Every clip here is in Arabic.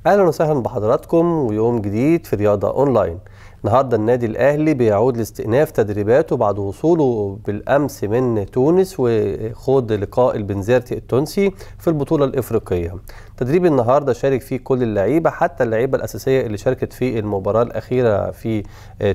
اهلا وسهلا بحضراتكم ويوم جديد في رياضة اونلاين. النهارده النادي الاهلي بيعود لاستئناف تدريباته بعد وصوله بالامس من تونس وخوض لقاء البنزرتي التونسي في البطولة الافريقية. تدريب النهارده شارك فيه كل اللعيبه، حتى اللعيبه الاساسيه اللي شاركت في المباراه الاخيره في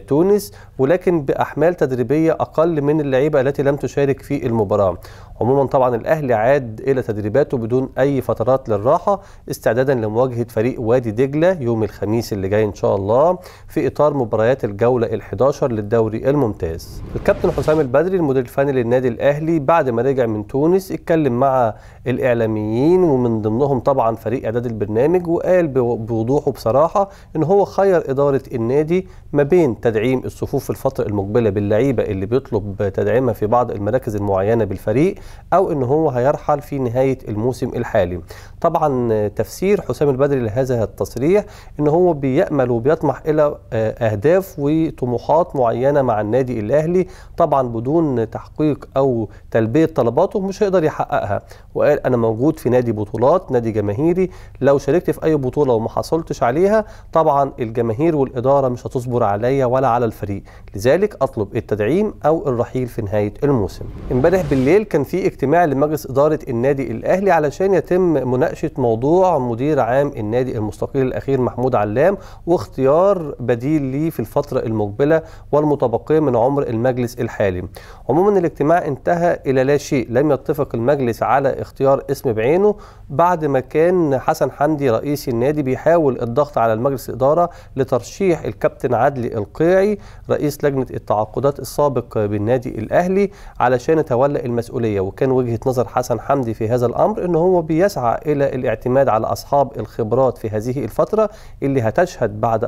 تونس، ولكن باحمال تدريبيه اقل من اللعيبه التي لم تشارك في المباراه. عموما طبعا الاهلي عاد الى تدريباته بدون اي فترات للراحه استعدادا لمواجهه فريق وادي دجله يوم الخميس اللي جاي ان شاء الله في اطار مباريات الجوله ال11 للدوري الممتاز. الكابتن حسام البدري المدير الفني للنادي الاهلي بعد ما رجع من تونس اتكلم مع الاعلاميين ومن ضمنهم طبعا فريق اعداد البرنامج، وقال بوضوح بصراحه ان هو خير اداره النادي ما بين تدعيم الصفوف في الفتره المقبله باللعيبه اللي بيطلب تدعيمها في بعض المراكز المعينه بالفريق، او ان هو هيرحل في نهايه الموسم الحالي. طبعا تفسير حسام البدري لهذا التصريح ان هو بيأمل وبيطمح الى اهداف وطموحات معينه مع النادي الاهلي، طبعا بدون تحقيق او تلبيه طلباته مش هيقدر يحققها. وقال انا موجود في نادي بطولات، نادي جماهيري، لو شاركت في اي بطوله وما حصلتش عليها طبعا الجماهير والاداره مش هتصبر عليا ولا على الفريق، لذلك اطلب التدعيم او الرحيل في نهايه الموسم. امبارح بالليل كان في اجتماع لمجلس اداره النادي الاهلي علشان يتم مناقشه موضوع مدير عام النادي المستقيل الاخير محمود علام واختيار بديل ليه في الفتره المقبله والمتبقيه من عمر المجلس الحالي. عموما الاجتماع انتهى الى لا شيء، لم يتفق المجلس على اختيار اسم بعينه بعد ما كان حسن حمدي رئيس النادي بيحاول الضغط على المجلس الاداره لترشيح الكابتن عدلي القيعي رئيس لجنه التعاقدات السابق بالنادي الاهلي علشان يتولى المسؤوليه. وكان وجهه نظر حسن حمدي في هذا الامر ان هو بيسعى الى الاعتماد على اصحاب الخبرات في هذه الفتره اللي هتشهد بعد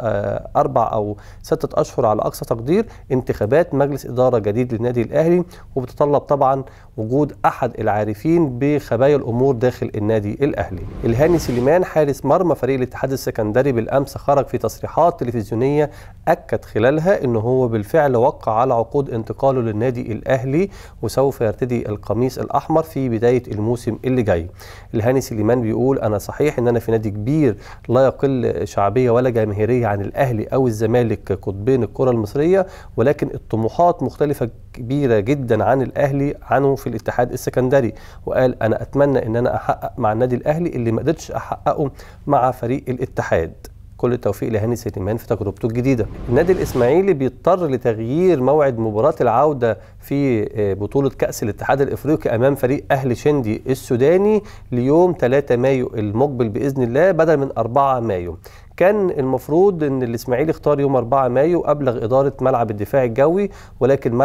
4 أو 6 أشهر على اقصى تقدير انتخابات مجلس اداره جديد للنادي الاهلي، وبتتطلب طبعا وجود احد العارفين بخبايا الامور داخل النادي الاهلي. الهاني سليمان حارس مرمى فريق الاتحاد السكندري بالامس خرج في تصريحات تلفزيونيه اكد خلالها ان هو بالفعل وقع على عقود انتقاله للنادي الاهلي وسوف يرتدي القميص الاحمر في بدايه الموسم اللي جاي. الهاني سليمان بيقول انا صحيح ان انا في نادي كبير لا يقل شعبيه ولا جماهيريه عن الاهلي او الزمالك قطبين الكره المصريه، ولكن الطموحات مختلفه كبيره جدا عن الاهلي عنه في الاتحاد السكندري. وقال انا اتمنى ان انا احقق مع النادي الاهلي اللي ما قدرتش احققه مع فريق الاتحاد. كل التوفيق لهاني سليمان في تجربته الجديده. النادي الاسماعيلي بيضطر لتغيير موعد مباراه العوده في بطوله كاس الاتحاد الافريقي امام فريق اهلي شندي السوداني ليوم 3 مايو المقبل باذن الله بدل من 4 مايو. كان المفروض ان الاسماعيلي اختار يوم 4 مايو، ابلغ اداره ملعب الدفاع الجوي، ولكن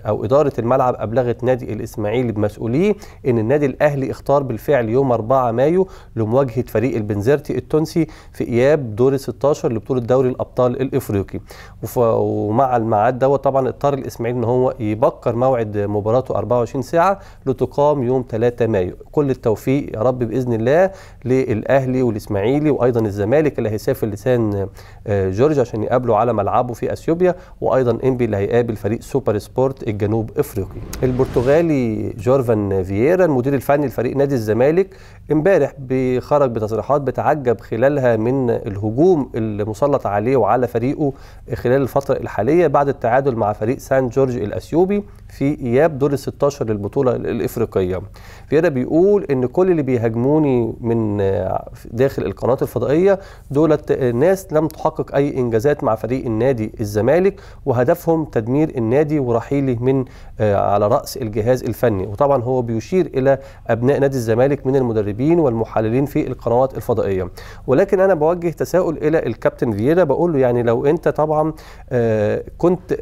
اداره الملعب ابلغت نادي الاسماعيلي بمسؤوليه ان النادي الاهلي اختار بالفعل يوم 4 مايو لمواجهه فريق البنزرتي التونسي في اياب دور 16 لبطوله دوري الابطال الافريقي. ومع الميعاد دوت طبعا اضطر الاسماعيلي ان هو يبكر موعد مباراته 24 ساعه لتقام يوم 3 مايو. كل التوفيق يا رب باذن الله للاهلي والاسماعيلي وايضا الزمالك اللي هيسافر لسان جورج عشان يقابله على ملعبه في اثيوبيا، وايضا انبي اللي هيقابل فريق سوبر سبورت الجنوب افريقي. البرتغالي جورفان فييرا المدير الفني لفريق نادي الزمالك امبارح خرج بتصريحات بتعجب خلالها من الهجوم المسلط عليه وعلى فريقه خلال الفتره الحاليه بعد التعادل مع فريق سان جورج الاثيوبي في اياب دور 16 للبطوله الافريقيه. فييرا بيقول ان كل اللي بيهاجموني من داخل القنوات الفضائيه دولت ناس لم تحقق اي انجازات مع فريق النادي الزمالك وهدفهم تدمير النادي ورحيله من على راس الجهاز الفني. وطبعا هو بيشير الى ابناء نادي الزمالك من المدربين والمحللين في القنوات الفضائيه. ولكن انا بوجه تساؤل الى الكابتن فييرا، بقول له يعني لو انت طبعا كنت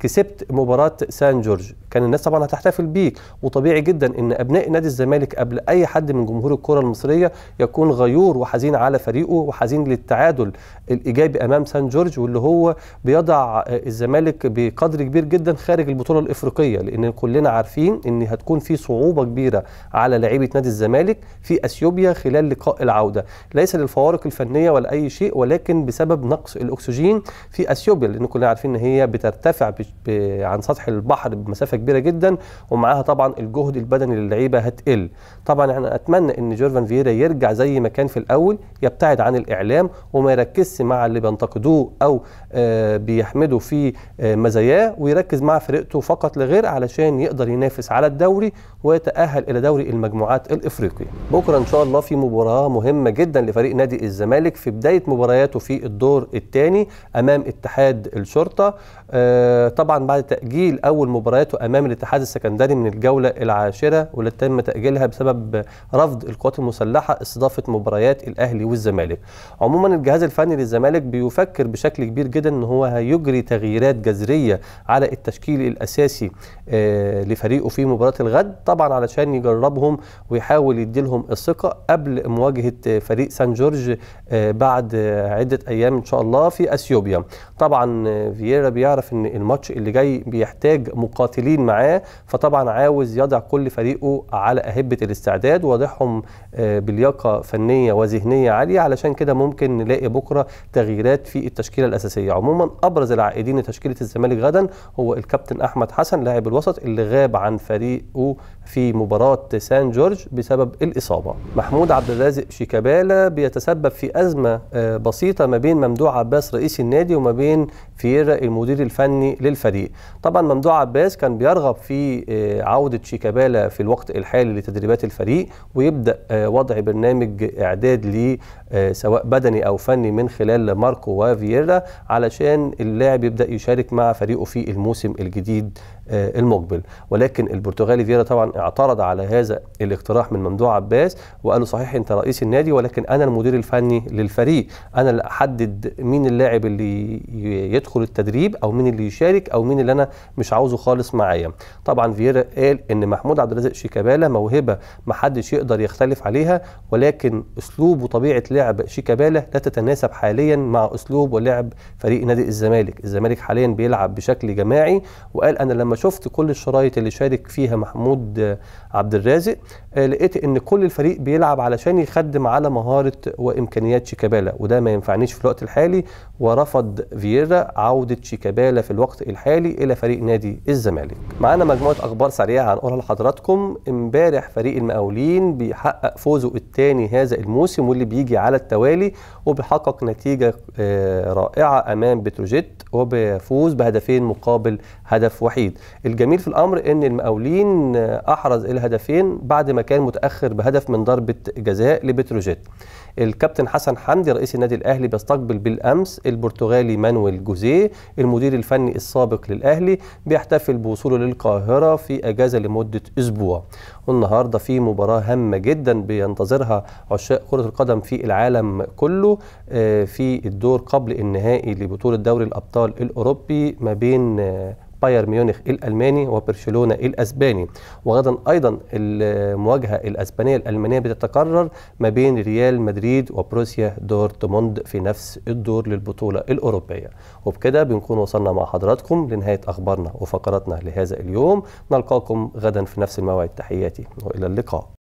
كسبت مباراه سان جورج كان الناس طبعا هتحتفل بيك، وطبيعي جدا ان ابناء نادي الزمالك قبل اي حد من جمهور الكره المصريه يكون غيور وحزين على فريقه وحزين للتعادل الايجابي امام سان جورج، واللي هو بيضع الزمالك بقدر كبير جدا خارج البطوله الافريقيه، لان كلنا عارفين ان هتكون في صعوبه كبيره على لاعيبه نادي الزمالك في اثيوبيا خلال لقاء العوده، ليس للفوارق الفنيه ولا اي شيء، ولكن بسبب نقص الاكسجين في اثيوبيا، لان كلنا عارفين ان هي بترتفع عن سطح البحر بمسافه كبيره جدا، ومعاها طبعا الجهد البدني للعيبه هتقل. طبعا انا اتمنى ان جيرفان فييرا يرجع زي ما كان في الاول، يبتعد عن الاعلام وما يركزش مع اللي بينتقدوه او بيحمدوا في مزاياه، ويركز مع فرقته فقط لغير علشان يقدر ينافس على الدوري ويتأهل إلى دوري المجموعات الإفريقي. بكرة إن شاء الله في مباراة مهمة جدا لفريق نادي الزمالك في بداية مبارياته في الدور الثاني أمام اتحاد الشرطة، طبعا بعد تأجيل أول مبارياته أمام الاتحاد السكندري من الجولة العاشرة، واللي تم تأجيلها بسبب رفض القوات المسلحة استضافة مباريات الأهلي والزمالك. عموما الجهاز الفني للزمالك بيفكر بشكل كبير جدا ان هو هيجري تغييرات جذريه على التشكيل الاساسي لفريقه في مباراه الغد، طبعا علشان يجربهم ويحاول يديلهم الثقه قبل مواجهه فريق سان جورج بعد عده ايام ان شاء الله في اثيوبيا. طبعا فييرا بيعرف ان الماتش اللي جاي بيحتاج مقاتلين معاه، فطبعا عاوز يضع كل فريقه على اهبه الاستعداد ويضعهم بلياقه فنيه وذهنيه عاليه، علشان كده ممكن نلاقي بكره تغييرات في التشكيله الاساسيه. عموما ابرز العائدين لتشكيله الزمالك غدا هو الكابتن احمد حسن لاعب الوسط اللي غاب عن فريقه في مباراه سان جورج بسبب الاصابه. محمود عبد الرازق شيكابالا بيتسبب في ازمه بسيطه ما بين ممدوح عباس رئيس النادي وما بين فييرا المدير الفني للفريق. طبعا ممدوح عباس كان بيرغب في عوده شيكابالا في الوقت الحالي لتدريبات الفريق، ويبدا وضع برنامج اعداد ليه سواء بدني او فني من خلال ماركو وفييرا علشان اللاعب يبدا يشارك مع فريقه في الموسم الجديد المقبل. ولكن البرتغالي فييرا طبعا اعترض على هذا الاقتراح من ممدوح عباس، وقال له صحيح انت رئيس النادي ولكن انا المدير الفني للفريق، انا اللي احدد مين اللاعب اللي يدخل التدريب او مين اللي يشارك او مين اللي انا مش عاوزه خالص معايا. طبعا فييرا قال ان محمود عبد الرازق شيكابالا موهبه ما حدش يقدر يختلف عليها، ولكن اسلوب وطبيعه لعب شيكابالا لا تتناسب حاليا مع اسلوب ولعب فريق نادي الزمالك. الزمالك حاليا بيلعب بشكل جماعي، وقال انا لما شفت كل الشرايط اللي شارك فيها محمود عبد الرازق لقيت ان كل الفريق بيلعب علشان يخدم على مهاره وامكانيات شيكابالا، وده ما ينفعنيش في الوقت الحالي، ورفض فييرا عوده شيكابالا في الوقت الحالي الى فريق نادي الزمالك. معانا مجموعه اخبار سريعه هنقولها لحضراتكم. امبارح فريق المقاولين بيحقق فوزه الثاني هذا الموسم واللي بيجي على التوالي، وبيحقق نتيجه رائعه امام بتروجيت وبيفوز بهدفين مقابل هدف وحيد. الجميل في الامر ان المقاولين احرز الهدفين بعد ما كان متاخر بهدف من ضربه جزاء لبتروجيت. الكابتن حسن حمدي رئيس النادي الاهلي بيستقبل بالامس البرتغالي مانويل جوزيه المدير الفني السابق للاهلي، بيحتفل بوصوله للقاهره في اجازه لمده اسبوع. والنهارده في مباراه هامه جدا بينتظرها عشاق كره القدم في العالم كله في الدور قبل النهائي لبطوله دوري الابطال الاوروبي ما بين بايرن ميونخ الالماني وبرشلونه الاسباني. وغدا ايضا المواجهه الاسبانيه الالمانيه بتتكرر ما بين ريال مدريد وبروسيا دورتموند في نفس الدور للبطوله الاوروبيه. وبكده بنكون وصلنا مع حضراتكم لنهايه اخبارنا وفقراتنا لهذا اليوم. نلقاكم غدا في نفس الموعد. تحياتي والى اللقاء.